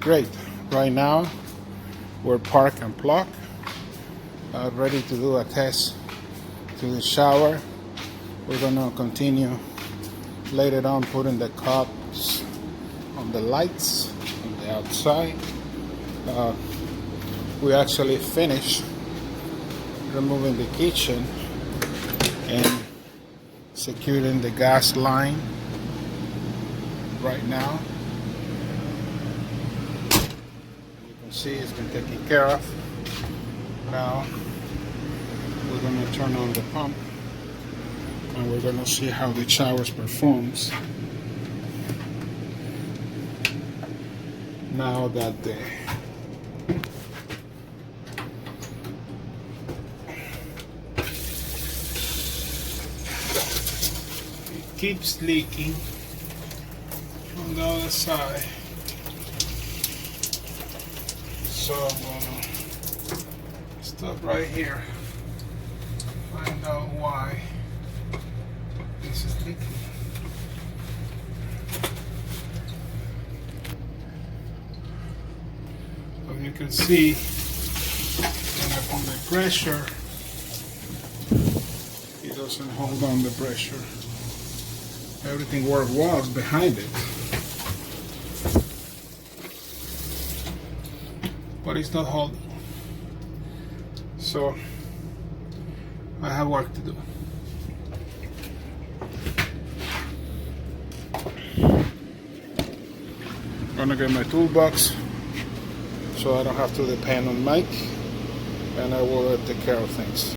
Great. Right now we're parked and plugged, ready to do a test to the shower. We're gonna continue later on putting the cups on the lights on the outside. We actually finished removing the kitchen and securing the gas line right now. You can see it's been taken care of. Now we're going to turn on the pump and we're going to see how the showers performs now that the keeps leaking from the other side, so I'm gonna stop right here, find out why this is leaking. As you can see, when I put the pressure, it doesn't hold on the pressure. Everything worked well behind it, but it's not holding. So I have work to do. I'm gonna get my toolbox so I don't have to depend on Mike, and I will take care of things.